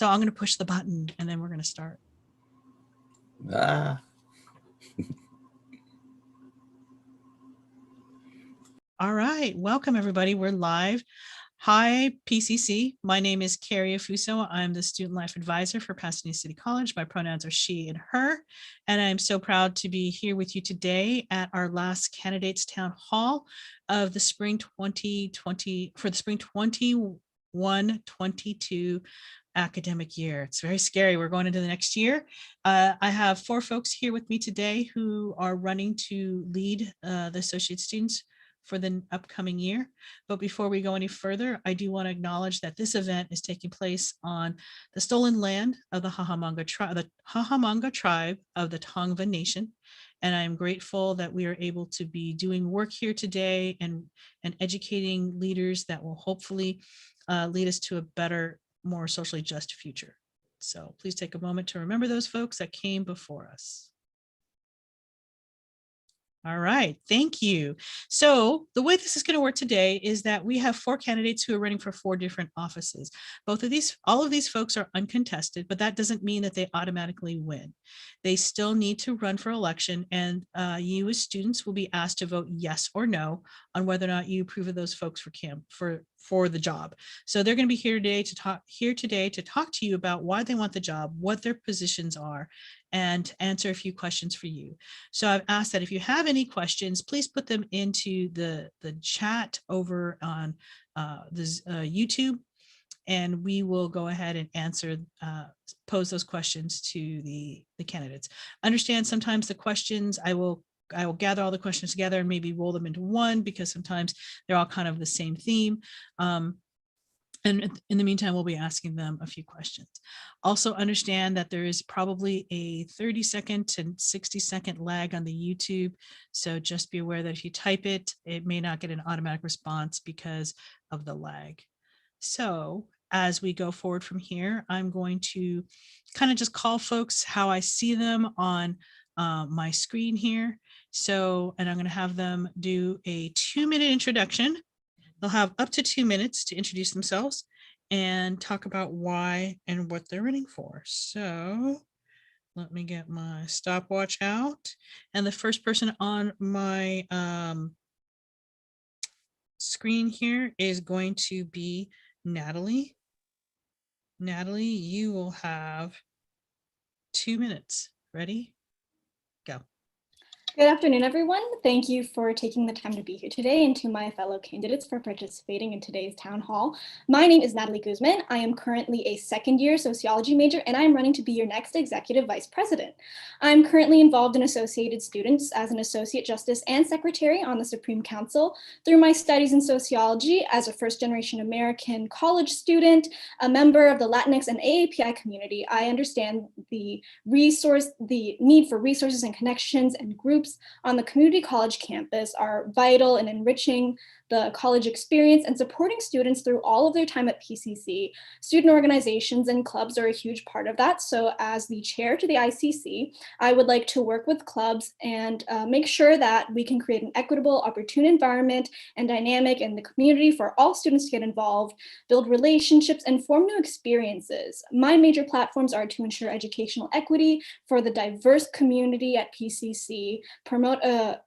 So I'm going to push the button and then we're going to start. All right, welcome everybody. We're live. Hi, PCC. My name is Carrie Afuso. I'm the Student Life Advisor for Pasadena City College. My pronouns are she and her, and I'm so proud to be here with you today at our last Candidates Town Hall of the spring 2020 for the spring 21-22 academic year. It's very scary. We're going into the next year. I have 4 folks here with me today who are running to lead the associate students for the upcoming year. But before we go any further, I do want to acknowledge that this event is taking place on the stolen land of the Hahamanga tribe of the Tongva Nation. And I'm grateful that we are able to be doing work here today and educating leaders that will hopefully lead us to a better, more socially just future. So please take a moment to remember those folks that came before us. All right, thank you. So the way this is going to work today is that we have 4 candidates who are running for 4 different offices. All of these folks are uncontested, but that doesn't mean that they automatically win. They still need to run for election, and you as students will be asked to vote yes or no on whether or not you approve of those folks for the job. So they're going to be here today to talk to you about why they want the job, what their positions are, and answer a few questions for you. So I've asked that if you have any questions, please put them into the chat over on YouTube, and we will go ahead and pose those questions to the candidates. Understand sometimes the questions, I will gather all the questions together and maybe roll them into one because sometimes they're all kind of the same theme. And in the meantime, we'll be asking them a few questions. Also understand that there is probably a 30-second to 60-second lag on the YouTube. So just be aware that if you type it, it may not get an automatic response because of the lag. So as we go forward from here, I'm going to kind of just call folks how I see them on my screen here. So, and I'm going to have them do a 2-minute introduction. They'll have up to 2 minutes to introduce themselves and talk about why and what they're running for. So let me get my stopwatch out. And the first person on my screen here is going to be Natalie. Natalie, you will have 2 minutes. Ready? Go. Good afternoon, everyone. Thank you for taking the time to be here today, and to my fellow candidates for participating in today's town hall. My name is Natalie Guzman. I am currently a second-year sociology major, and I'm running to be your next executive vice president. I'm currently involved in Associated Students as an associate justice and secretary on the Supreme Council. Through my studies in sociology as a first-generation American college student, a member of the Latinx and AAPI community, I understand the need for resources and connections and groups on the community college campus are vital in enriching the college experience and supporting students through all of their time at PCC. Student organizations and clubs are a huge part of that. So as the chair to the ICC, I would like to work with clubs and make sure that we can create an equitable, opportune environment and dynamic in the community for all students to get involved, build relationships, and form new experiences. My major platforms are to ensure educational equity for the diverse community at PCC, promote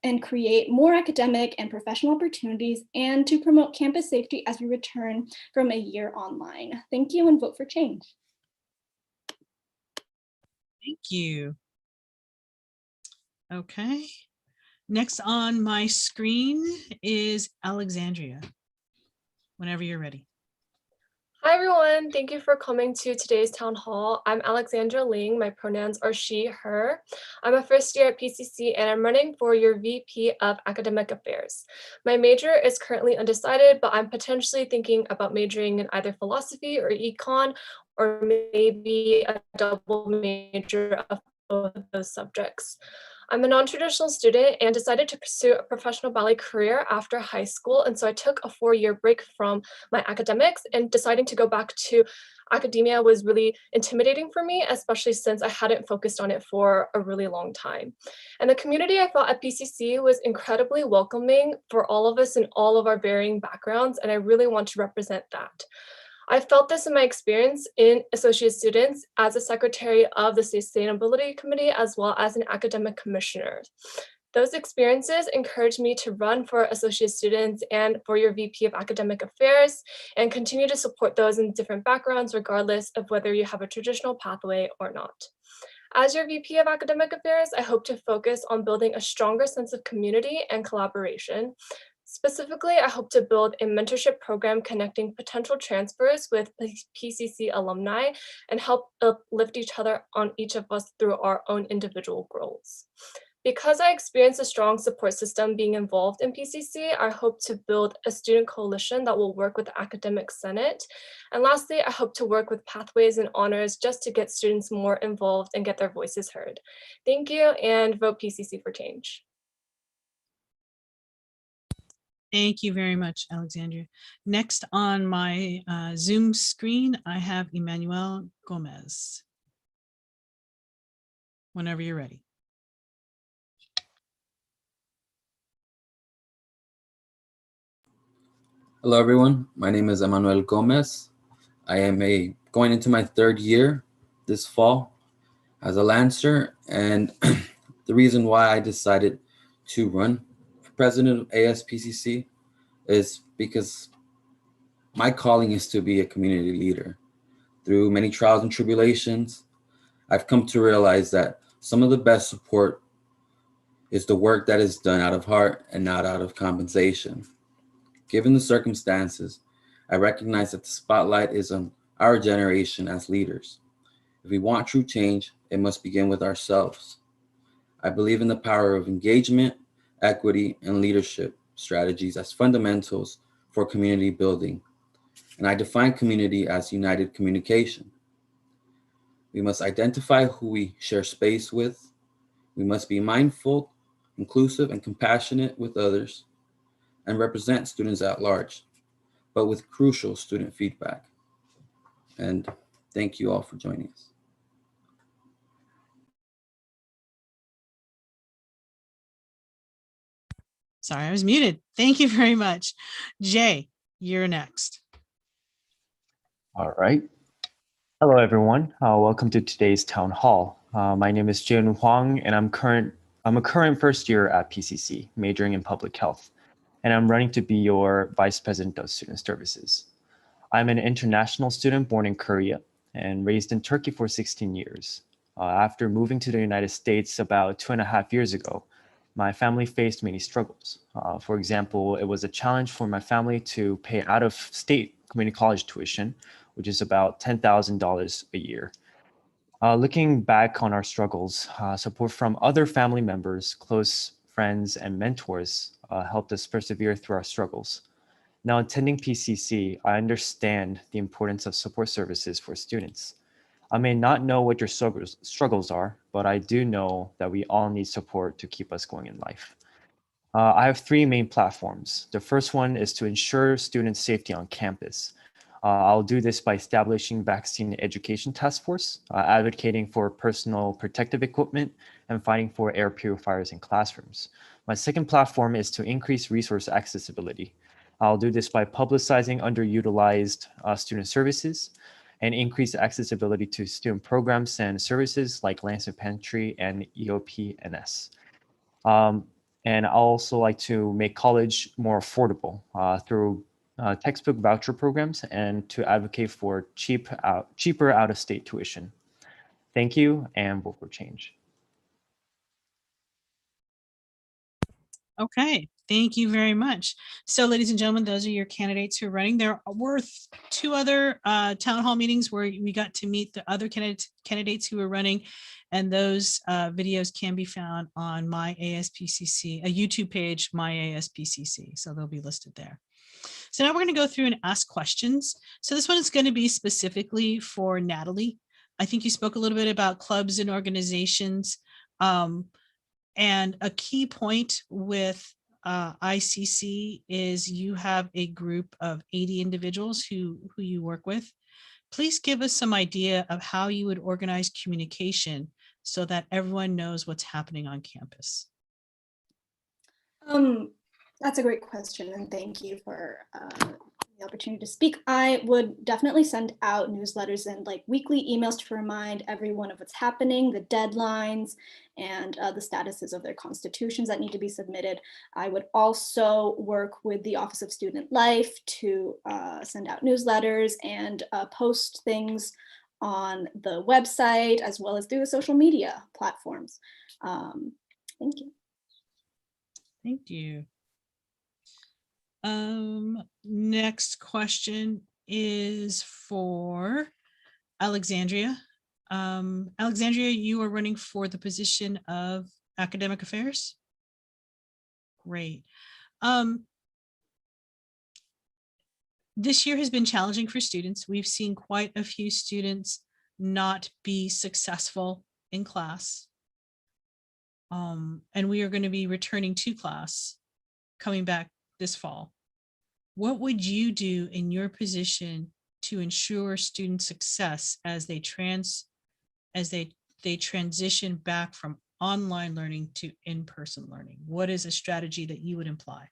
and create more academic and professional opportunities, and to promote campus safety as we return from a year online. Thank you, and vote for change. Thank you. Okay. Next on my screen is Alexandria. Whenever you're ready. Hi, everyone. Thank you for coming to today's town hall. I'm Alexandra Ling. My pronouns are she, her. I'm a first year at PCC, and I'm running for your VP of Academic Affairs. My major is currently undecided, but I'm potentially thinking about majoring in either philosophy or econ, or maybe a double major of both of those subjects. I'm a non-traditional student and decided to pursue a professional ballet career after high school. And so I took a 4-year break from my academics, and deciding to go back to academia was really intimidating for me, especially since I hadn't focused on it for a really long time. And the community I felt at PCC was incredibly welcoming for all of us in all of our varying backgrounds, and I really want to represent that. I felt this in my experience in associate students as a secretary of the Sustainability Committee, as well as an academic commissioner. Those experiences encouraged me to run for associate students and for your VP of Academic Affairs and continue to support those in different backgrounds, regardless of whether you have a traditional pathway or not. As your VP of Academic Affairs, I hope to focus on building a stronger sense of community and collaboration. Specifically, I hope to build a mentorship program connecting potential transfers with PCC alumni and help uplift each other on each of us through our own individual goals. Because I experienced a strong support system being involved in PCC, I hope to build a student coalition that will work with the Academic Senate. And lastly, I hope to work with Pathways and Honors just to get students more involved and get their voices heard. Thank you, and vote PCC for change. Thank you very much, Alexandria. Next on my Zoom screen, I have Emmanuel Gomez. Whenever you're ready. Hello, everyone. My name is Emmanuel Gomez. I am going into my 3rd year this fall as a Lancer, and the reason why I decided to run for president of ASPCC is because my calling is to be a community leader. Through many trials and tribulations, I've come to realize that some of the best support is the work that is done out of heart and not out of compensation. Given the circumstances, I recognize that the spotlight is on our generation as leaders. If we want true change, it must begin with ourselves. I believe in the power of engagement, equity, and leadership strategies as fundamentals for community building. And I define community as united communication. We must identify who we share space with. We must be mindful, inclusive, and compassionate with others, and represent students at large, but with crucial student feedback. And thank you all for joining us. Sorry, I was muted. Thank you very much. Jay, you're next. All right. Hello, everyone. Welcome to today's town hall. My name is Jian Huang, and I'm a current 1st year at PCC, majoring in public health, and I'm running to be your Vice President of Student Services. I'm an international student born in Korea and raised in Turkey for 16 years. After moving to the United States about 2.5 years ago, my family faced many struggles. For example, it was a challenge for my family to pay out-of-state community college tuition, which is about $10,000 a year. Looking back on our struggles, support from other family members, close friends, and mentors helped us persevere through our struggles. Now, attending PCC, I understand the importance of support services for students. I may not know what your struggles are, but I do know that we all need support to keep us going in life. I have 3 main platforms. The first one is to ensure student safety on campus. I'll do this by establishing vaccine education task force, advocating for personal protective equipment, and fighting for air purifiers in classrooms. My second platform is to increase resource accessibility. I'll do this by publicizing underutilized student services and increase accessibility to student programs and services like Lansing Pantry and EOP-NS. And I'll also like to make college more affordable through textbook voucher programs and to advocate for cheaper out-of-state tuition. Thank you, and vote for change. Okay, thank you very much. So ladies and gentlemen, those are your candidates who are running. There were 2 other town hall meetings where we got to meet the other candidates who were running, and those videos can be found on my ASPCC, a YouTube page, my ASPCC. So they'll be listed there. So now we're going to go through and ask questions. So this one is going to be specifically for Natalie. I think you spoke a little bit about clubs and organizations. And a key point with ICC is you have a group of 80 individuals who you work with. Please give us some idea of how you would organize communication so that everyone knows what's happening on campus. That's a great question, and thank you for the the opportunity to speak. I would definitely send out newsletters and like weekly emails to remind everyone of what's happening, the deadlines, and the statuses of their constitutions that need to be submitted. I would also work with the Office of Student Life to send out newsletters and post things on the website as well as through the social media platforms. Thank you. Thank you. Next question is for Alexandria. Alexandria, you are running for the position of Academic Affairs. Great. This year has been challenging for students. We've seen quite a few students not be successful in class. And we are going to be returning to class coming back this fall. What would you do in your position to ensure student success as they transition back from online learning to in-person learning? What is a strategy that you would imply?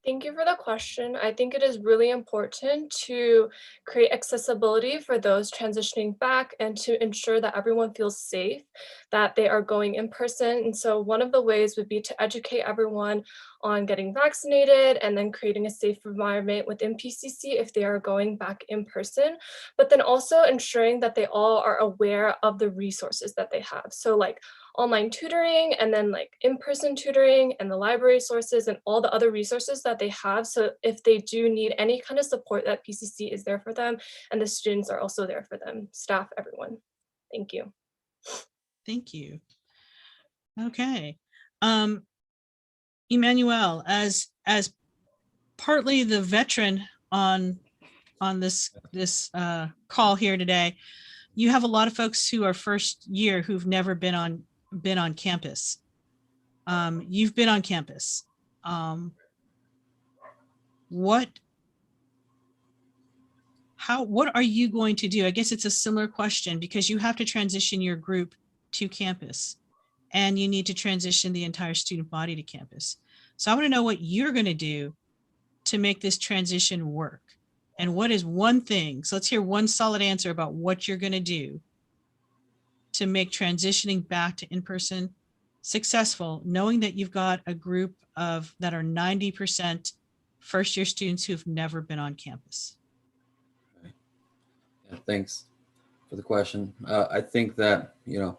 Thank you for the question. I think it is really important to create accessibility for those transitioning back and to ensure that everyone feels safe, that they are going in person. And so one of the ways would be to educate everyone on getting vaccinated and then creating a safe environment within PCC if they are going back in person, but then also ensuring that they all are aware of the resources that they have. So like online tutoring and then like in-person tutoring and the library sources and all the other resources that they have. So if they do need any kind of support, that PCC is there for them and the students are also there for them, staff, everyone. Thank you. Thank you. Okay. Emmanuel, as partly the veteran on this call here today, you have a lot of folks who are first year who've never been on campus. You've been on campus. What are you going to do? I guess it's a similar question because you have to transition your group to campus and you need to transition the entire student body to campus. So I want to know what you're going to do to make this transition work. And what is one thing? So let's hear one solid answer about what you're going to do to make transitioning back to in-person successful, knowing that you've got a group of that are 90% first-year students who've never been on campus. Yeah, thanks for the question. I think that, you know,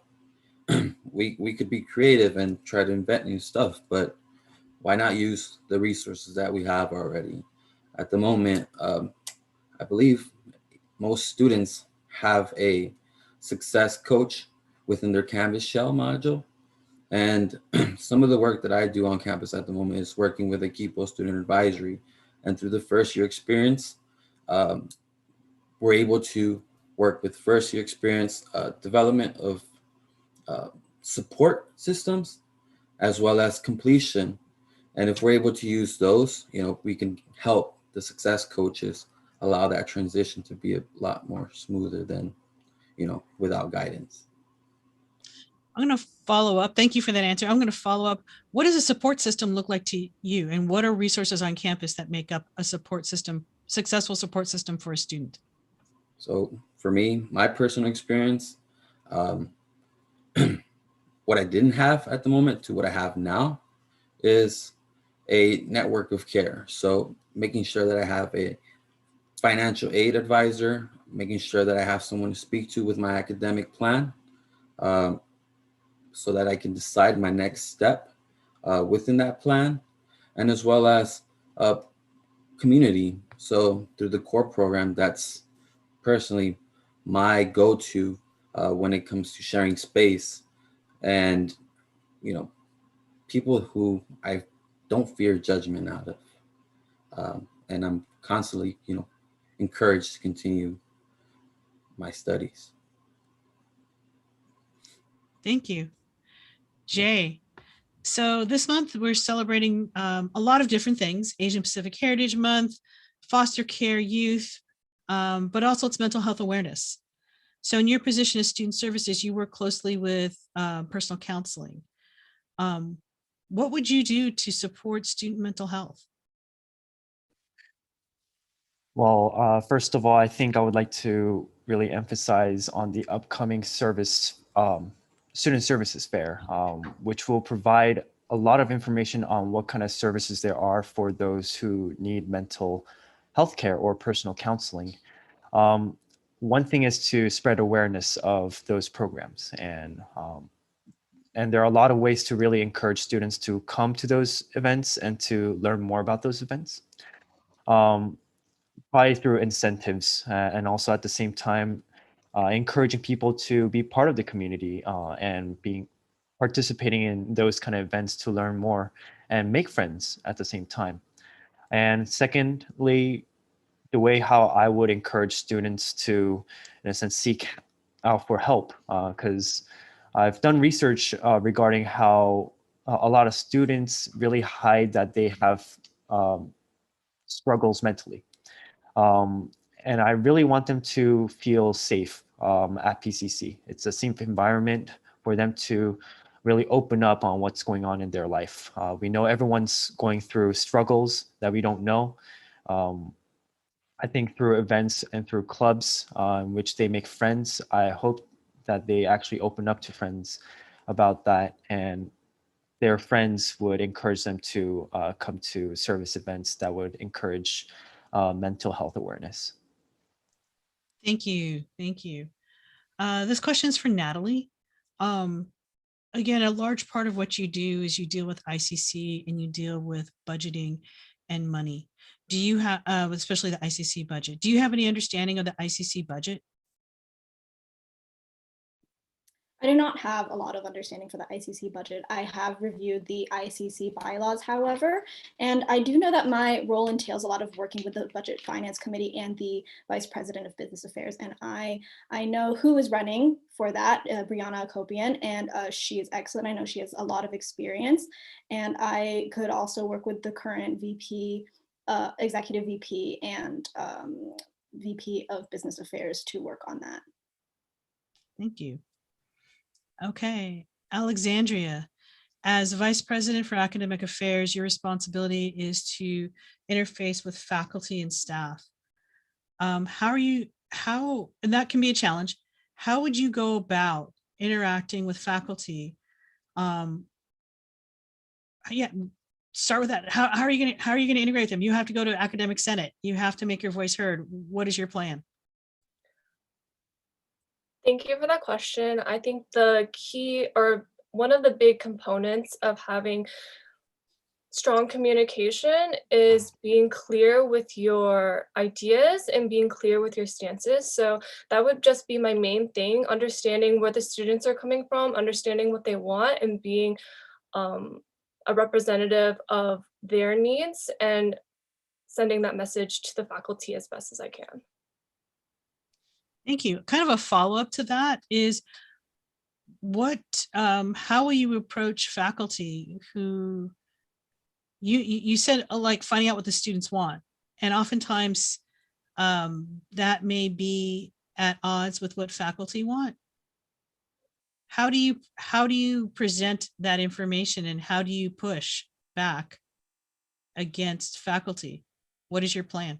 we could be creative and try to invent new stuff, but why not use the resources that we have already? At the moment, I believe most students have a success coach within their Canvas Shell module. And some of the work that I do on campus at the moment is working with Equipo Student Advisory. And through the first year experience, we're able to work with first year experience development of support systems, as well as completion. And if we're able to use those, you know, we can help the success coaches allow that transition to be a lot more smoother than, you know, without guidance. I'm going to follow up. Thank you for that answer. I'm going to follow up. What does a support system look like to you? And what are resources on campus that make up a support system, successful support system for a student? So for me, my personal experience, what I didn't have at the moment to what I have now is a network of care. So making sure that I have a financial aid advisor, making sure that I have someone to speak to with my academic plan, so that I can decide my next step within that plan, and as well as community. So through the core program, that's personally my go-to when it comes to sharing space and, you know, people who I don't fear judgment out of. And I'm constantly, you know, encouraged to continue my studies. Thank you. Jay, so this month we're celebrating a lot of different things: Asian Pacific Heritage Month, foster care youth, but also it's mental health awareness. So in your position as student services, you work closely with personal counseling. What would you do to support student mental health? Well, first of all, I think I would like to really emphasize on the upcoming student services fair, which will provide a lot of information on what kind of services there are for those who need mental health care or personal counseling. Um, One thing is to spread awareness of those programs, and there are a lot of ways to really encourage students to come to those events and to learn more about those events. Um, Probably through incentives, and also at the same time encouraging people to be part of the community, and being participating in those kind of events to learn more and make friends at the same time. And secondly, the way how I would encourage students to, in a sense, seek out for help, because I've done research regarding how a lot of students really hide that they have um, struggles mentally, um, and I really want them to feel safe at PCC. It's a safe environment for them to really open up on what's going on in their life. We know everyone's going through struggles that we don't know. Um, I think through events and through clubs in which they make friends, I hope that they actually open up to friends about that, and their friends would encourage them to come to service events that would encourage mental health awareness. Thank you. Thank you. This question is for Natalie. Um, Again, a large part of what you do is you deal with ICC and you deal with budgeting and money. Do you have, especially the ICC budget, do you have any understanding of the ICC budget? I do not have a lot of understanding for the ICC budget. I have reviewed the ICC bylaws, however, and I do know that my role entails a lot of working with the Budget Finance Committee and the Vice President of Business Affairs. And I know who is running for that, Brianna Akopian, and she is excellent. I know she has a lot of experience, and I could also work with the current VP, Executive VP, and VP of Business Affairs to work on that. Thank you. Okay, Alexandria, as Vice President for Academic Affairs, your responsibility is to interface with faculty and staff. And that can be a challenge. How would you go about interacting with faculty? Yeah, start with that. How are you going to integrate them? You have to go to Academic Senate. You have to make your voice heard. What is your plan? Thank you for that question. I think the key or one of the big components of having strong communication is being clear with your ideas and being clear with your stances. So that would just be my main thing, understanding where the students are coming from, understanding what they want, and being a representative of their needs and sending that message to the faculty as best as I can. Thank you. Kind of a follow-up to that is how will you approach faculty who you said like finding out what the students want, and oftentimes that may be at odds with what faculty want. How do you present that information, and how do you push back against faculty? What is your plan?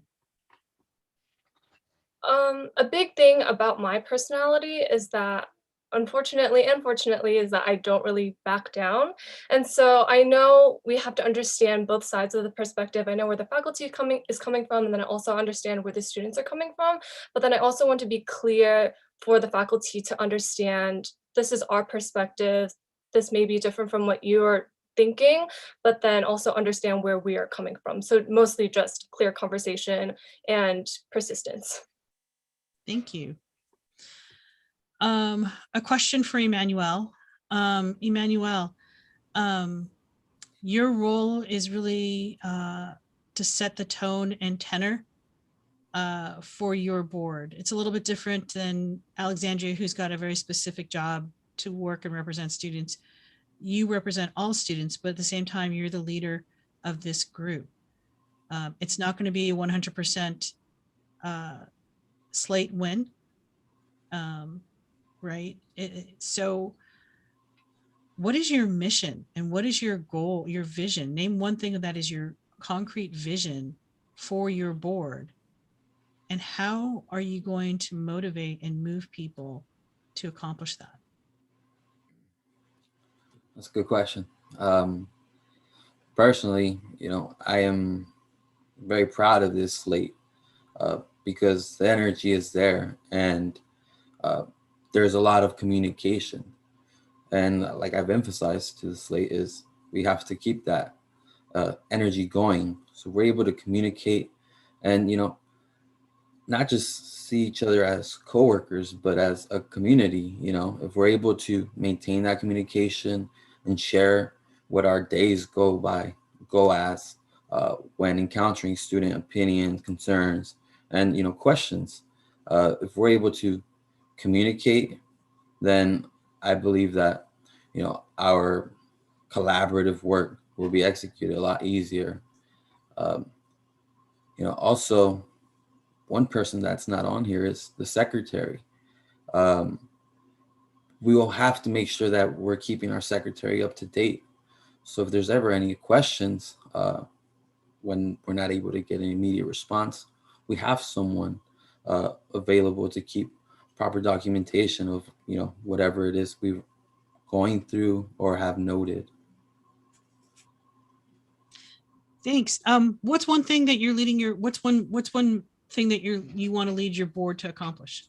A big thing about my personality is that unfortunately and fortunately is that I don't really back down. And so I know we have to understand both sides of the perspective. I know where the faculty is coming from, and then I also understand where the students are coming from. But then I also want to be clear for the faculty to understand this is our perspective. This may be different from what you are thinking, but then also understand where we are coming from. So mostly just clear conversation and persistence. Thank you. A question for Emmanuel. Emmanuel, your role is really to set the tone and tenor for your board. It's a little bit different than Alexandria, who's got a very specific job to work and represent students. You represent all students, but at the same time, you're the leader of this group. It's not going to be a 100% slate win, right? So what is your mission and what is your goal, your vision? Name one thing that is your concrete vision for your board And how are you going to motivate and move people to accomplish that? That's a good question. Personally, I am very proud of this slate because the energy is there, and uh, there's a lot of communication. And like I've emphasized to the slate is we have to keep that energy going, so we're able to communicate and not just see each other as coworkers, but as a community. If we're able to maintain that communication and share what our days go as when encountering student opinions, concerns, and questions. If we're able to communicate, then I believe that our collaborative work will be executed a lot easier. Um, also, one person that's not on here is the secretary. Um, we will have to make sure that we're keeping our secretary up to date. So if there's ever any questions when we're not able to get an immediate response, we have someone available to keep proper documentation of whatever it is we're going through or have noted. Thanks. What's one thing that you're leading your, what's one thing that you want to lead your board to accomplish?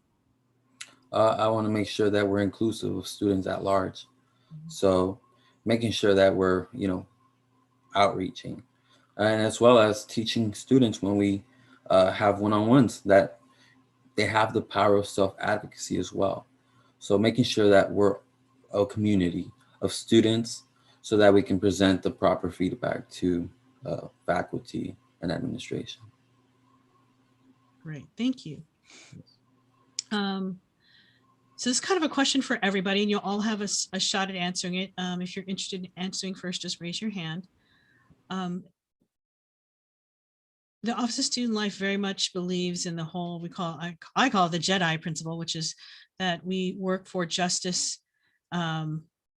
I want to make sure that we're inclusive of students at large. So making sure that we're, outreaching, and as well as teaching students when we have one-on-ones that they have the power of self-advocacy as well. So making sure that we're a community of students so that we can present the proper feedback to faculty and administration. Great, thank you. So this is kind of a question for everybody, and you'll all have a shot at answering it. If you're interested in answering first, just raise your hand. The Office of Student Life very much believes in the whole, I call it the Jedi principle, which is that we work for justice,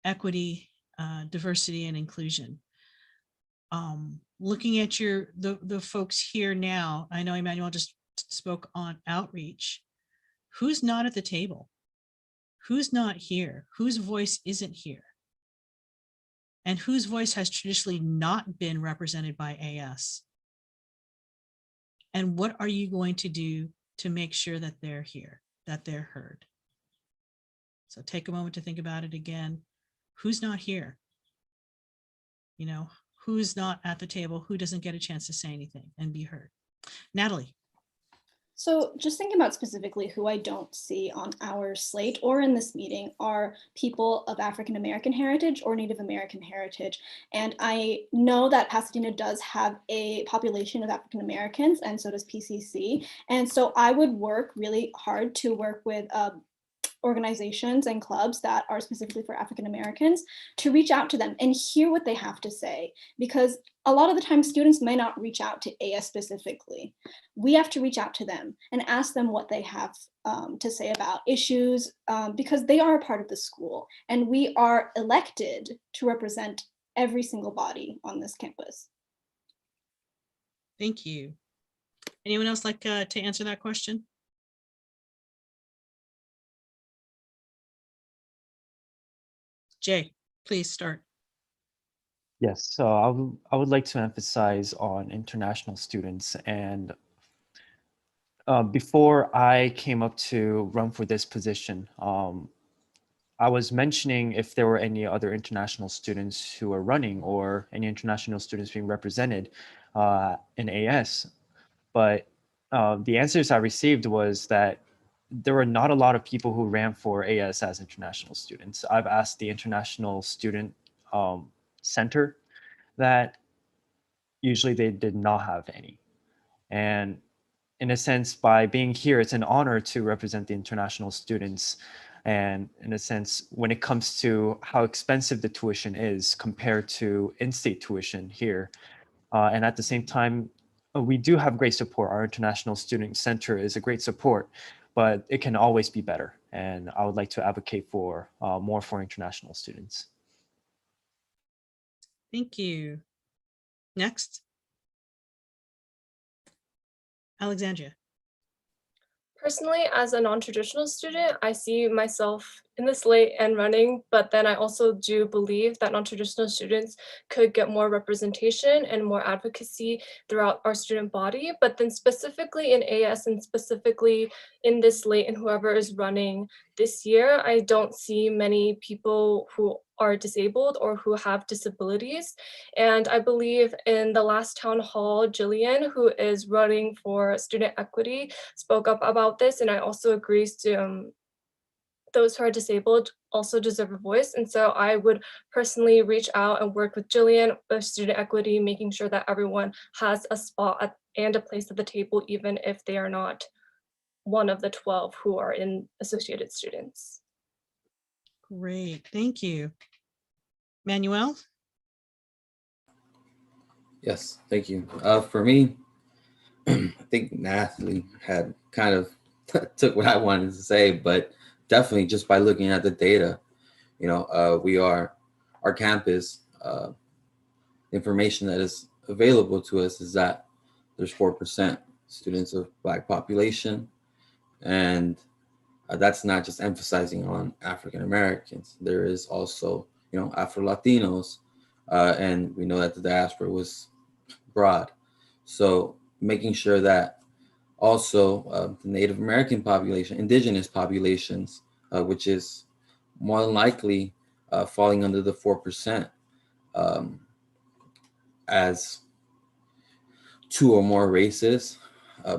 equity, diversity, and inclusion. Looking at the folks here now, I know Emmanuel just spoke on outreach. Who's not at the table? Who's not here? Whose voice isn't here? And whose voice has traditionally not been represented by AS? And what are you going to do to make sure that they're here, that they're heard? So take a moment to think about it again. Who's not here? Who's not at the table? Who doesn't get a chance to say anything and be heard? Natalie. So just thinking about specifically who I don't see on our slate or in this meeting are people of African American heritage or Native American heritage. And I know that Pasadena does have a population of African Americans, and so does PCC. And so I would work really hard to work with organizations and clubs that are specifically for African Americans to reach out to them and hear what they have to say, because a lot of the time students may not reach out to AS specifically. We have to reach out to them and ask them what they have to say about issues, because they are a part of the school and we are elected to represent every single body on this campus. Thank you. Anyone else like to answer that question? Jay, please start. Yes, so I would like to emphasize on international students. And before I came up to run for this position, I was mentioning if there were any other international students who are running or any international students being represented in AS. But the answers I received was that there were not a lot of people who ran for AS as international students. I've asked the International Student Center that usually they did not have any. And in a sense, by being here, it's an honor to represent the international students. And in a sense, when it comes to how expensive the tuition is compared to in-state tuition here, and at the same time, we do have great support. Our International Student Center is a great support, but it can always be better. And I would like to advocate for more for international students. Thank you. Next. Alexandria. Personally, as a non-traditional student, I see myself in the slate and running, but then I also do believe that non-traditional students could get more representation and more advocacy throughout our student body. But then specifically in AS and specifically in this slate and whoever is running this year, I don't see many people who are disabled or who have disabilities. And I believe in the last town hall, Jillian, who is running for student equity, spoke up about this, and I also agree to those who are disabled also deserve a voice. And so I would personally reach out and work with Jillian with student equity, making sure that everyone has a spot and a place at the table, even if they are not one of the 12 who are in associated students. Great, thank you. Manuel? Yes, thank you. For me, I think Natalie had kind of took what I wanted to say, but definitely just by looking at the data, our campus, information that is available to us is that there's 4% students of Black population. And that's not just emphasizing on African Americans. There is also, Afro-Latinos, and we know that the diaspora was broad. So making sure that also the Native American population, indigenous populations, which is more than likely falling under the 4%, as two or more races,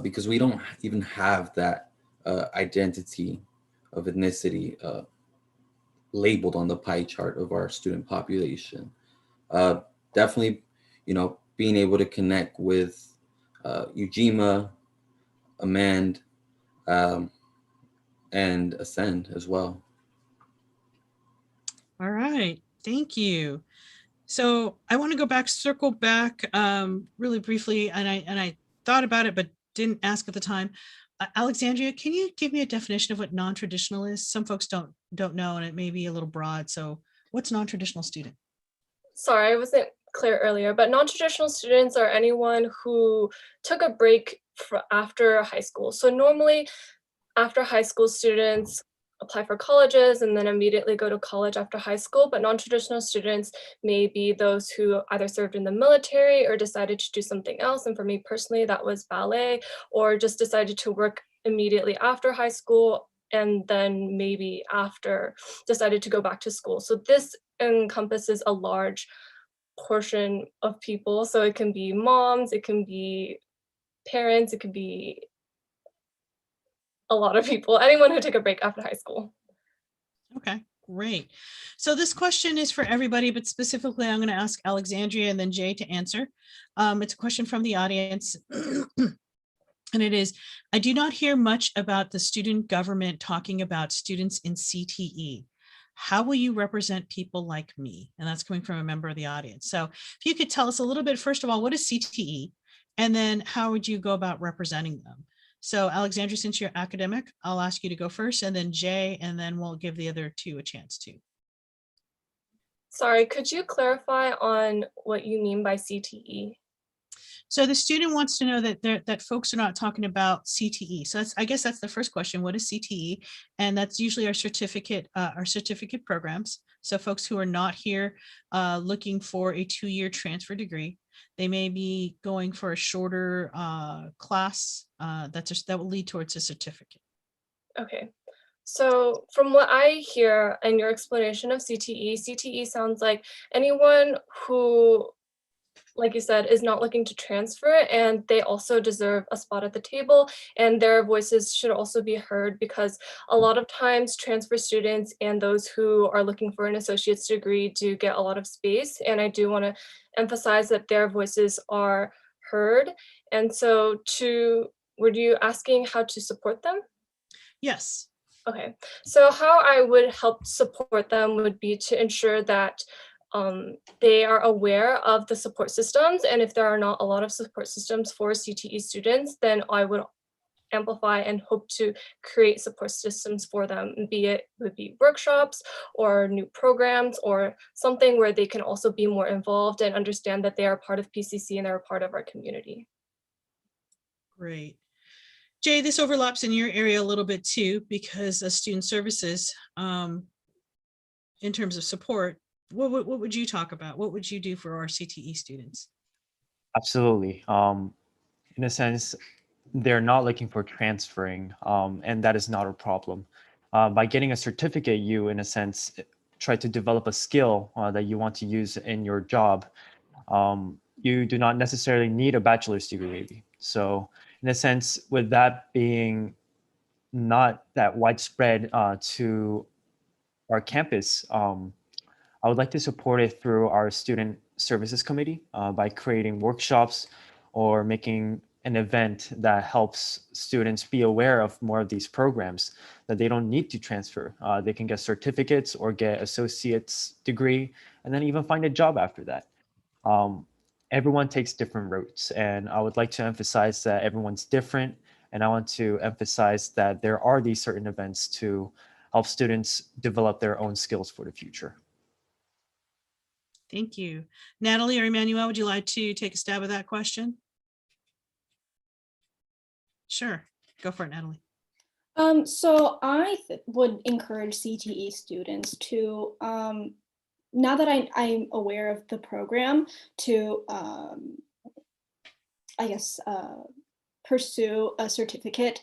because we don't even have that identity of ethnicity labeled on the pie chart of our student population. Definitely, being able to connect with Ujima, Amand, and Ascend as well. All right, thank you. So I want to go back, circle back really briefly, and I thought about it, but didn't ask at the time. Alexandria, can you give me a definition of what non-traditional is? Some folks don't know, and it may be a little broad. So what's non-traditional student? Sorry, I wasn't clear earlier, but non-traditional students are anyone who took a break after high school. So normally after high school, students apply for colleges and then immediately go to college after high school, but non-traditional students may be those who either served in the military or decided to do something else. And for me personally, that was ballet, or just decided to work immediately after high school and then maybe after decided to go back to school. So this encompasses a large portion of people. So it can be moms, it can be parents, it can be a lot of people, anyone who took a break after high school. Okay, great. So this question is for everybody, but specifically I'm going to ask Alexandria and then Jay to answer. It's a question from the audience. And it is, I do not hear much about the student government talking about students in CTE. How will you represent people like me? And that's coming from a member of the audience. So if you could tell us a little bit, first of all, what is CTE? And then how would you go about representing them? So Alexandria, since you're academic, I'll ask you to go first, and then Jay, and then we'll give the other two a chance to. Sorry, could you clarify on what you mean by CTE? So the student wants to know that folks are not talking about CTE. So I guess that's the first question. What is CTE? And that's usually our certificate programs. So folks who are not here looking for a 2-year transfer degree, they may be going for a shorter class that will lead towards a certificate. Okay. So from what I hear and your explanation of CTE sounds like anyone who, like you said, is not looking to transfer, and they also deserve a spot at the table, and their voices should also be heard, because a lot of times transfer students and those who are looking for an associate's degree do get a lot of space, and I do want to emphasize that their voices are heard. And so were you asking how to support them? Yes. Okay, so how I would help support them would be to ensure that they are aware of the support systems, and if there are not a lot of support systems for CTE students, then I would amplify and hope to create support systems for them, be it would be workshops or new programs or something where they can also be more involved and understand that they are part of PCC and they're a part of our community. Great. Jay, this overlaps in your area a little bit too, because of student services, in terms of support, what would you talk about? What would you do for our CTE students? Absolutely. In a sense, they're not looking for transferring, and that is not a problem. By getting a certificate, you, in a sense, try to develop a skill that you want to use in your job. You do not necessarily need a bachelor's degree, maybe. So, in a sense, with that being not that widespread to our campus, I would like to support it through our student services committee by creating workshops or making an event that helps students be aware of more of these programs, that they don't need to transfer. They can get certificates or get associate's degree and then even find a job after that. Everyone takes different routes, and I would like to emphasize that everyone's different, and I want to emphasize that there are these certain events to help students develop their own skills for the future. Thank you. Natalie or Emmanuel, would you like to take a stab at that question? Sure, go for it, Natalie. So I would encourage CTE students to, now that I'm aware of the program, to, I guess, pursue a certificate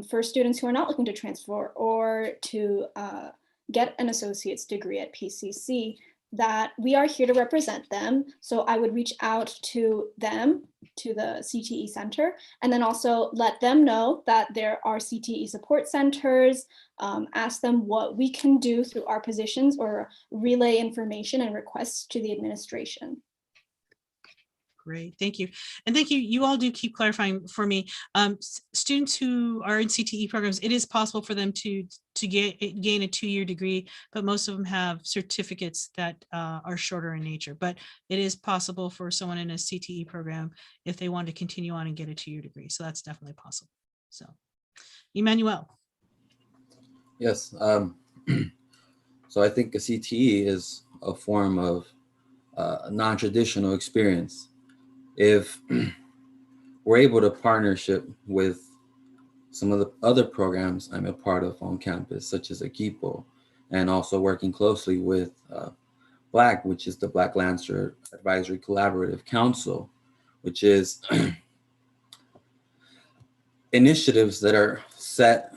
for students who are not looking to transfer or to get an associate's degree at PCC, that we are here to represent them. So I would reach out to them, to the CTE Center, and then also let them know that there are CTE support centers, ask them what we can do through our positions, or relay information and requests to the administration. Great, thank you. And thank you. You all do keep clarifying for me. Students who are in CTE programs, it is possible for them to gain a 2-year degree, but most of them have certificates that are shorter in nature. But it is possible for someone in a CTE program, if they want to continue on and get a 2-year degree. So that's definitely possible. So, Emmanuel. Yes. So I think a CTE is a form of non-traditional experience. If we're able to partnership with some of the other programs I'm a part of on campus, such as Equipo, and also working closely with BLAC, which is the Black Lancer Advisory Collaborative Council, which is initiatives that are set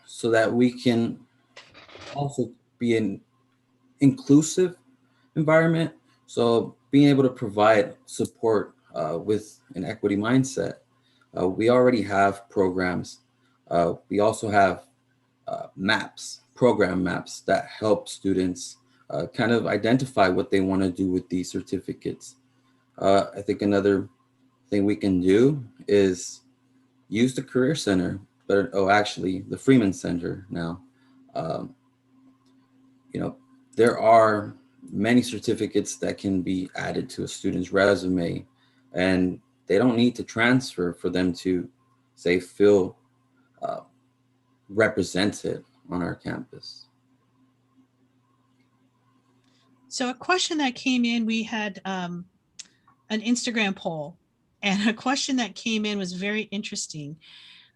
so that we can also be an inclusive environment. So being able to provide support with an equity mindset. We already have programs. We also have maps, program maps that help students kind of identify what they want to do with these certificates. I think another thing we can do is use the Career Center, but actually the Freeman Center now. There are many certificates that can be added to a student's resume, and they don't need to transfer for them to, say, feel represented on our campus. So a question that came in, we had an Instagram poll, and a question that came in was very interesting.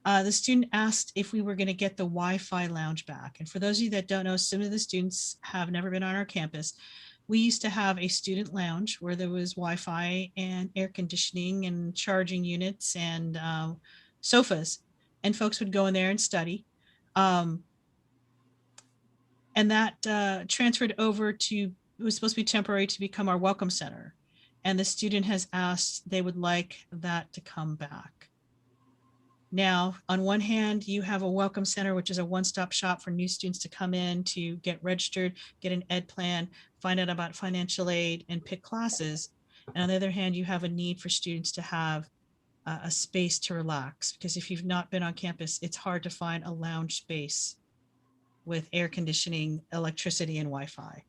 The student asked if we were going to get the Wi-Fi lounge back. And for those of you that don't know, some of the students have never been on our campus. We used to have a student lounge where there was Wi-Fi and air conditioning and charging units and sofas, and folks would go in there and study. And that transferred over to, it was supposed to be temporary, to become our welcome center. And the student has asked they would like that to come back. Now, on one hand, you have a welcome center, which is a one-stop shop for new students to come in to get registered, get an ed plan, find out about financial aid, and pick classes. And on the other hand, you have a need for students to have a space to relax, because if you've not been on campus, it's hard to find a lounge space with air conditioning, electricity, and Wi-Fi.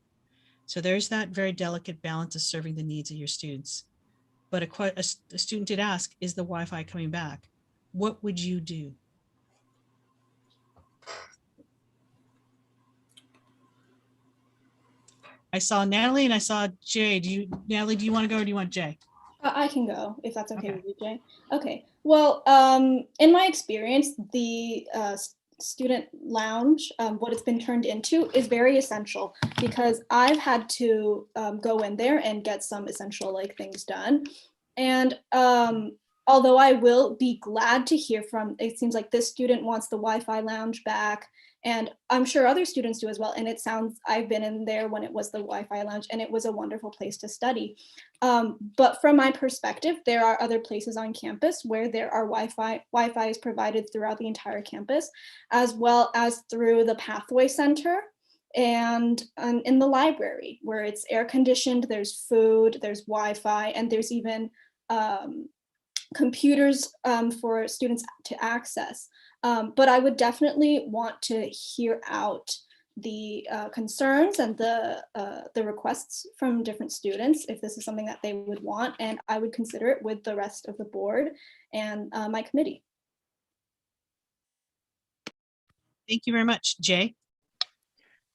So there's that very delicate balance of serving the needs of your students. But a student did ask, is the Wi-Fi coming back? What would you do? I saw Natalie and I saw Jay. Natalie, do you want to go or do you want Jay? I can go if that's okay with you, Jay. Okay. Well, in my experience, the student lounge, what it's been turned into, is very essential because I've had to go in there and get some essential like things done. And although I will be glad to hear from, it seems like this student wants the Wi-Fi lounge back, and I'm sure other students do as well. And it sounds, I've been in there when it was the Wi-Fi lounge, and it was a wonderful place to study. But from my perspective, there are other places on campus where there are Wi-Fi is provided throughout the entire campus, as well as through the Pathway Center and in the library where it's air conditioned, there's food, there's Wi-Fi, and there's even computers for students to access. But I would definitely want to hear out the concerns and the requests from different students if this is something that they would want, and I would consider it with the rest of the board and my committee. Thank you very much. Jay?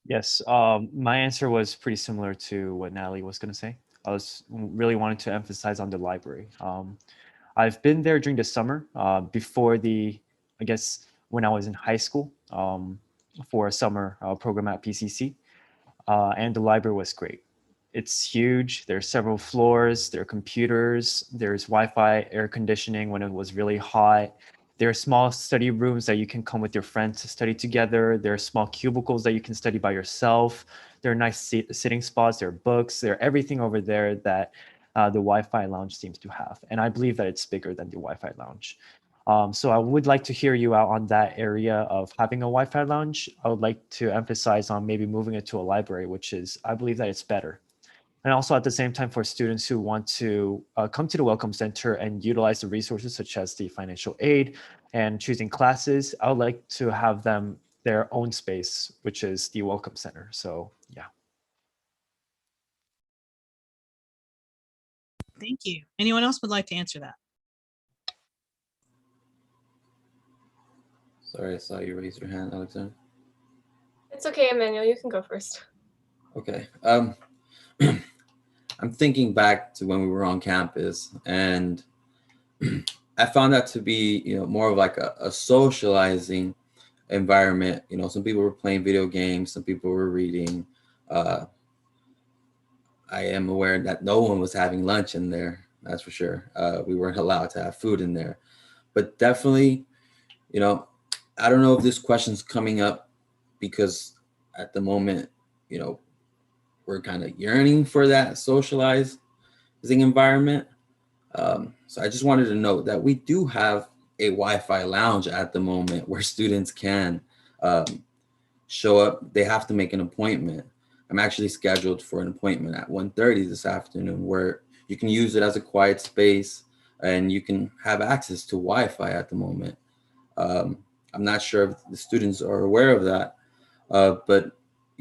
Yes, my answer was pretty similar to what Natalie was going to say. I was really wanting to emphasize on the library. I've been there during the summer before I guess when I was in high school for a summer program at PCC, and the library was great. It's huge. There's several floors, there are computers, there's Wi-Fi, air conditioning when it was really hot. There are small study rooms that you can come with your friends to study together. There are small cubicles that you can study by yourself. There are nice sitting spots, there are books, there are everything over there that the Wi-Fi lounge seems to have. And I believe that it's bigger than the Wi-Fi lounge. So I would like to hear you out on that area of having a Wi-Fi lounge. I would like to emphasize on maybe moving it to a library, which is, I believe that it's better. And also at the same time for students who want to come to the Welcome Center and utilize the resources such as the financial aid and choosing classes, I would like to have them their own space, which is the Welcome Center. So yeah. Thank you. Anyone else would like to answer that? Sorry, I saw you raise your hand, Alexander. It's okay, Emmanuel, you can go first. Okay. I'm thinking back to when we were on campus, and I found that to be, more of like a socializing environment. Some people were playing video games, some people were reading. I am aware that no one was having lunch in there. That's for sure. We weren't allowed to have food in there, but definitely, I don't know if this question's coming up because at the moment, we're kind of yearning for that socializing environment. So I just wanted to note that we do have a Wi-Fi lounge at the moment where students can show up. They have to make an appointment. I'm actually scheduled for an appointment at 1:30 this afternoon where you can use it as a quiet space and you can have access to Wi-Fi at the moment. I'm not sure if the students are aware of that, but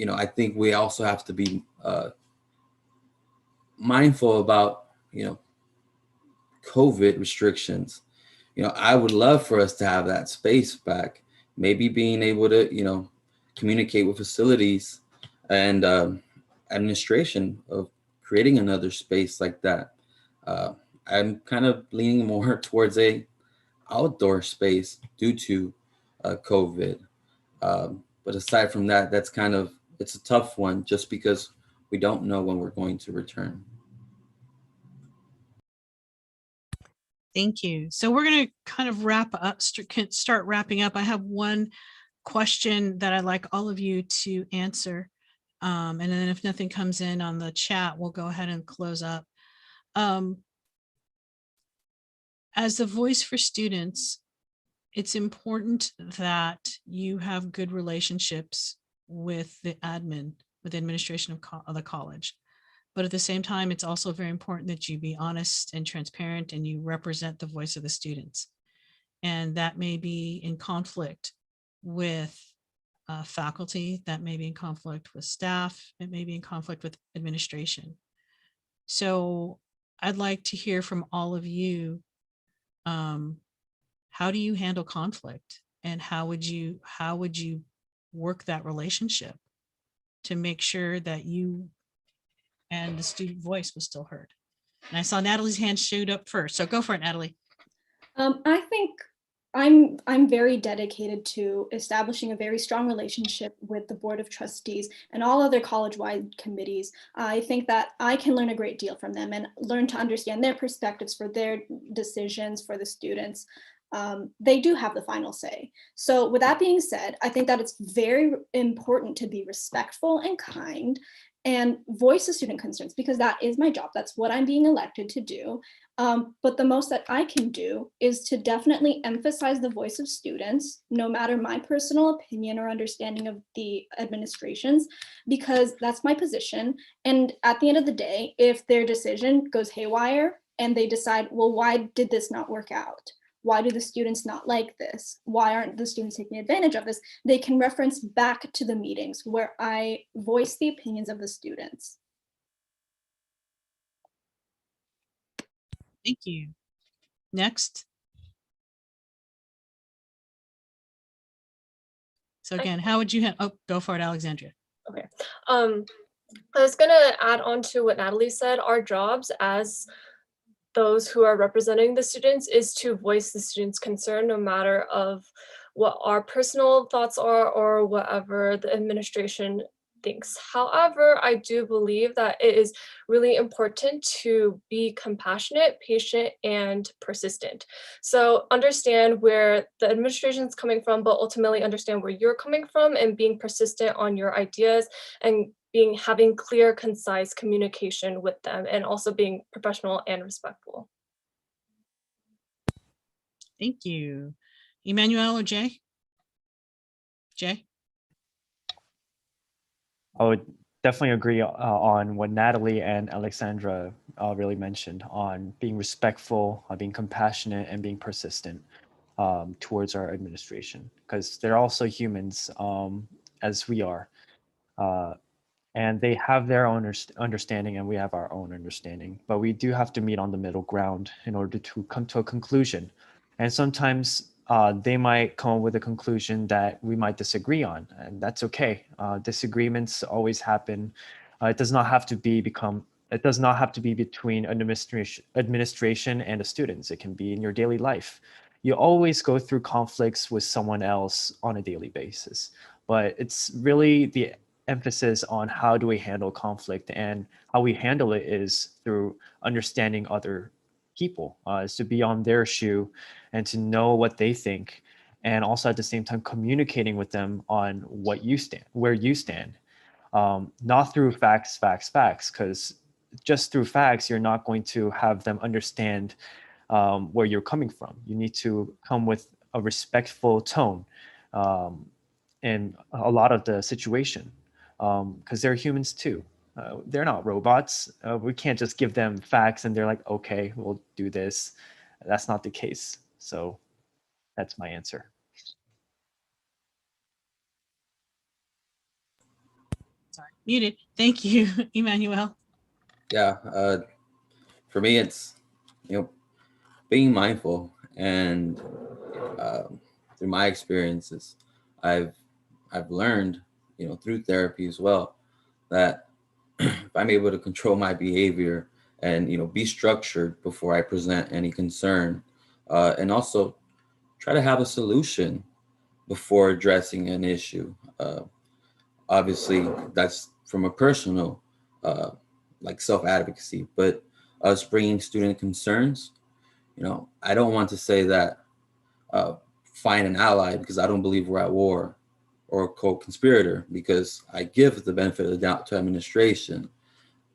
I think we also have to be mindful about, COVID restrictions. I would love for us to have that space back, maybe being able to, communicate with facilities and administration of creating another space like that. I'm kind of leaning more towards a outdoor space due to COVID. But aside from that, it's a tough one just because we don't know when we're going to return. Thank you. So we're going to kind of start wrapping up. I have one question that I'd like all of you to answer. And then if nothing comes in on the chat, we'll go ahead and close up. As the voice for students, it's important that you have good relationships with the administration of the college. But at the same time, it's also very important that you be honest and transparent and you represent the voice of the students. And that may be in conflict with faculty, that may be in conflict with staff, it may be in conflict with administration. So I'd like to hear from all of you. How do you handle conflict, and how would you work that relationship to make sure that you and the student voice was still heard? And I saw Natalie's hand shoot up first, so go for it, Natalie. I think I'm very dedicated to establishing a very strong relationship with the Board of Trustees and all other college-wide committees. I think that I can learn a great deal from them and learn to understand their perspectives for their decisions for the students. They do have the final say. So with that being said, I think that it's very important to be respectful and kind and voice the student concerns because that is my job. That's what I'm being elected to do. But the most that I can do is to definitely emphasize the voice of students, no matter my personal opinion or understanding of the administrations, because that's my position. And at the end of the day, if their decision goes haywire and they decide, well, why did this not work out? Why do the students not like this? Why aren't the students taking advantage of this? They can reference back to the meetings where I voice the opinions of the students. Thank you. Next. So again, how would you, go for it, Alexandria. Okay. I was gonna add on to what Natalie said. Our jobs as those who are representing the students is to voice the students' concern, no matter of what our personal thoughts are or whatever the administration thinks. However, I do believe that it is really important to be compassionate, patient, and persistent. So understand where the administration is coming from, but ultimately understand where you're coming from and being persistent on your ideas and having clear, concise communication with them and also being professional and respectful. Thank you. Emmanuel or Jay? Jay? I would definitely agree on what Natalie and Alexandra really mentioned on being respectful, being compassionate, and being persistent towards our administration, because they're also humans as we are. And they have their own understanding and we have our own understanding, but we do have to meet on the middle ground in order to come to a conclusion. And sometimes they might come up with a conclusion that we might disagree on, and that's okay. Disagreements always happen. It does not have to be between administration and the students. It can be in your daily life. You always go through conflicts with someone else on a daily basis, but it's really the emphasis on how do we handle conflict, and how we handle it is through understanding other people, is to be on their shoe and to know what they think, and also at the same time communicating with them on where you stand, not through facts, because just through facts you're not going to have them understand where you're coming from. You need to come with a respectful tone in a lot of the situation, because they're humans too. They're not robots. We can't just give them facts and they're like, okay, we'll do this. That's not the case. So that's my answer. Sorry, muted. Thank you, Emmanuel. Yeah, for me, it's being mindful, and through my experiences, I've learned through therapy as well that if I'm able to control my behavior and be structured before I present any concern, and also try to have a solution before addressing an issue. Obviously, that's from a personal, like self-advocacy, but us bringing student concerns, I don't want to say that find an ally, because I don't believe we're at war, or a co-conspirator, because I give the benefit of the doubt to administration.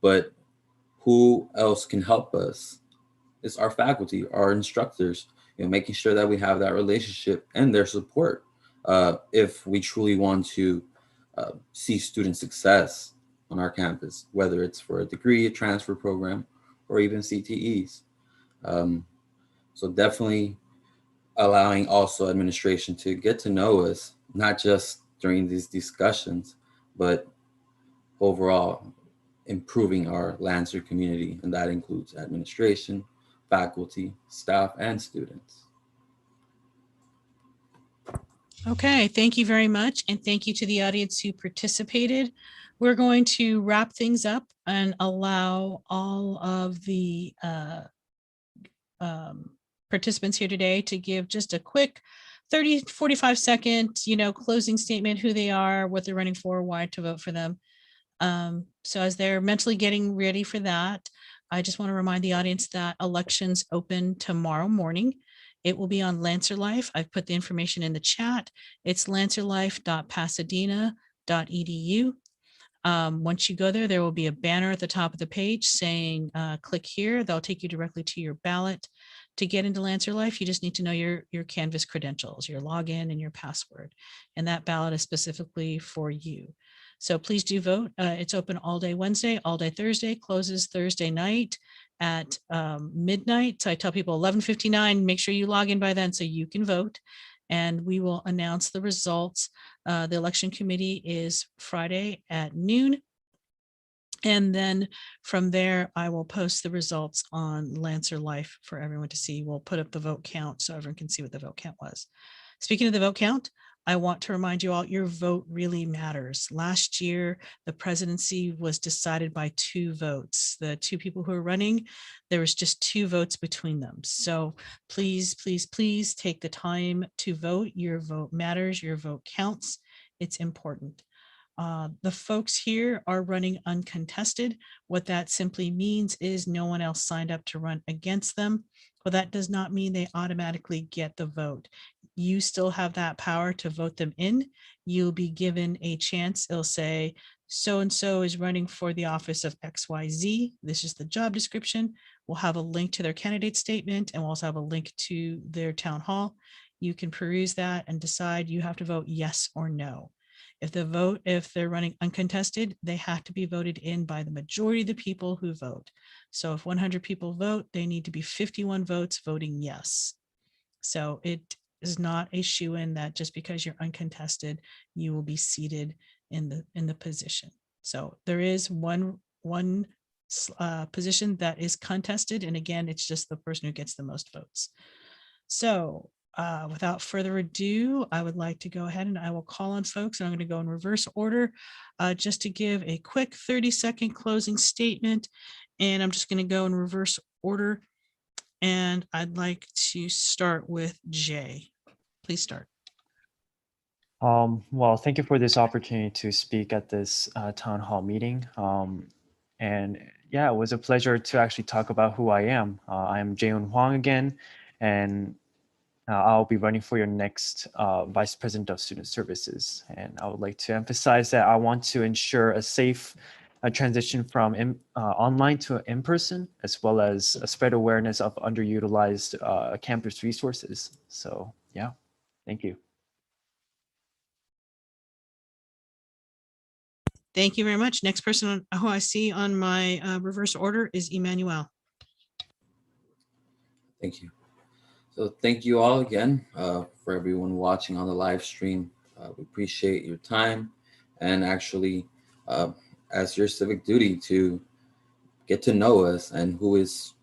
But who else can help us? It's our faculty, our instructors, making sure that we have that relationship and their support if we truly want to see student success on our campus, whether it's for a degree, a transfer program, or even CTEs. So definitely allowing also administration to get to know us, not just during these discussions, but overall improving our Lancer community. And that includes administration, faculty, staff, and students. Okay, thank you very much. And thank you to the audience who participated. We're going to wrap things up and allow all of the participants here today to give just a quick 30, 45 second, closing statement, who they are, what they're running for, why to vote for them. So as they're mentally getting ready for that, I just want to remind the audience that elections open tomorrow morning. It will be on Lancer Life. I've put the information in the chat. It's lancerlife.pasadena.edu. Once you go there, there will be a banner at the top of the page saying, click here. They'll take you directly to your ballot. To get into Lancer Life, you just need to know your Canvas credentials, your login and your password. And that ballot is specifically for you. So please do vote. It's open all day Wednesday, all day Thursday, closes Thursday night at midnight. So I tell people 11:59, make sure you log in by then so you can vote. And we will announce the results. The election committee is Friday at noon. And then from there, I will post the results on Lancer Life for everyone to see. We'll put up the vote count so everyone can see what the vote count was. Speaking of the vote count, I want to remind you all, your vote really matters. Last year, the presidency was decided by 2 votes. The 2 people who are running, there was just 2 votes between them. So please, please, please take the time to vote. Your vote matters. Your vote counts. It's important. The folks here are running uncontested. What that simply means is no one else signed up to run against them. Well, that does not mean they automatically get the vote. You still have that power to vote them in. You'll be given a chance. It'll say, so-and-so is running for the office of XYZ. This is the job description. We'll have a link to their candidate statement, and we'll also have a link to their town hall. You can peruse that and decide. You have to vote yes or no. If they're running uncontested, they have to be voted in by the majority of the people who vote. So if 100 people vote, they need to be 51 votes voting yes. So it is not a shoo-in that just because you're uncontested, you will be seated in the position. So there is one position that is contested, and again, it's just the person who gets the most votes. So without further ado, I would like to go ahead and I will call on folks, and I'm going to go in reverse order just to give a quick 30-second closing statement. And I'm just going to go in reverse order. And I'd like to start with Jay. Please start. Well, thank you for this opportunity to speak at this town hall meeting. And yeah, it was a pleasure to actually talk about who I am. I am Jae-Eun Hwang again, and I'll be running for your next Vice President of Student Services. And I would like to emphasize that I want to ensure a safe transition from online to in-person, as well as spread awareness of underutilized campus resources. So yeah, thank you. Thank you very much. Next person who I see on my reverse order is Emmanuel. Thank you. So thank you all again for everyone watching on the live stream. We appreciate your time, and actually as your civic duty to get to know us and who is,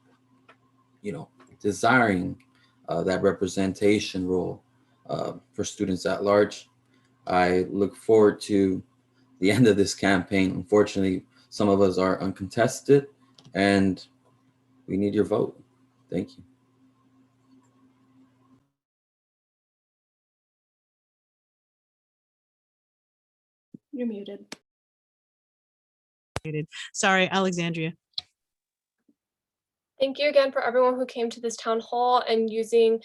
desiring that representation role for students at large. I look forward to the end of this campaign. Unfortunately, some of us are uncontested, and we need your vote. Thank you. You're muted. Sorry, Alexandria. Thank you again for everyone who came to this town hall and using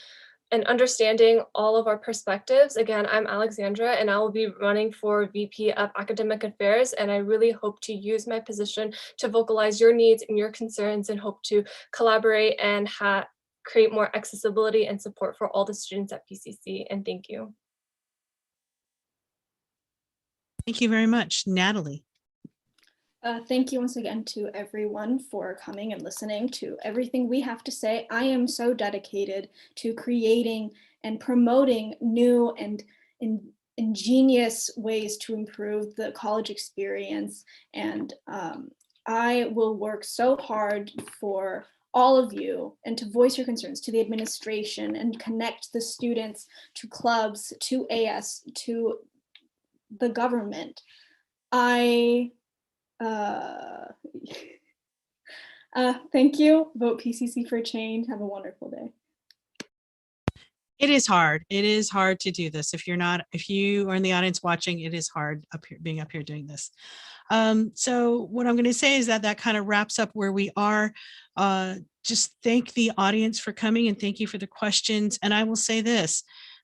and understanding all of our perspectives. Again, I'm Alexandra, and I will be running for VP of Academic Affairs, and I really hope to use my position to vocalize your needs and your concerns, and hope to collaborate and create more accessibility and support for all the students at PCC. And thank you. Thank you very much. Natalie. Thank you once again to everyone for coming and listening to everything we have to say. I am so dedicated to creating and promoting new and ingenious ways to improve the college experience. And I will work so hard for all of you and to voice your concerns to the administration and connect the students to clubs, to AS, to the government. Thank you. Vote PCC for change. Have a wonderful day. It is hard. It is hard to do this. If you are in the audience watching, it is hard being up here doing this. So what I'm going to say is that kind of wraps up where we are. Just thank the audience for coming and thank you for the questions. And I will say this,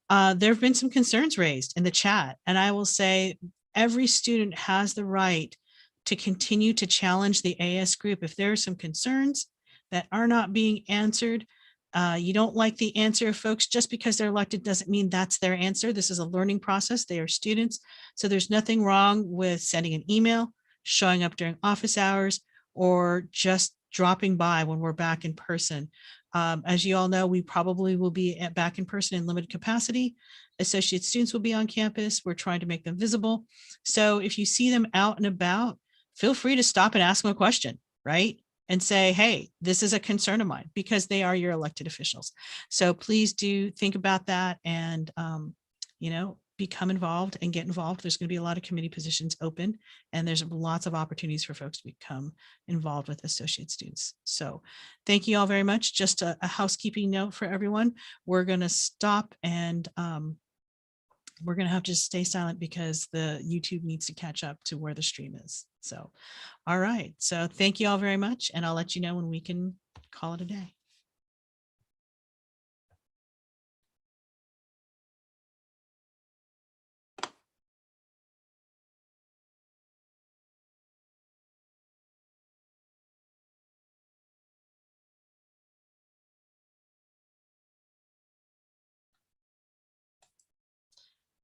there have been some concerns raised in the chat, and I will say every student has the right to continue to challenge the AS group. If there are some concerns that are not being answered, you don't like the answer of folks, just because they're elected doesn't mean that's their answer. This is a learning process. They are students. So there's nothing wrong with sending an email, showing up during office hours, or just dropping by when we're back in person. As you all know, we probably will be back in person in limited capacity. Associate students will be on campus. We're trying to make them visible. So if you see them out and about, feel free to stop and ask them a question, right? And say, hey, this is a concern of mine, because they are your elected officials. So please do think about that and, become involved and get involved. There's going to be a lot of committee positions open, and there's lots of opportunities for folks to become involved with associate students. So thank you all very much. Just a housekeeping note for everyone. We're going to stop, and we're going to have to stay silent because the YouTube needs to catch up to where the stream is. So, all right. So thank you all very much. And I'll let you know when we can call it a day.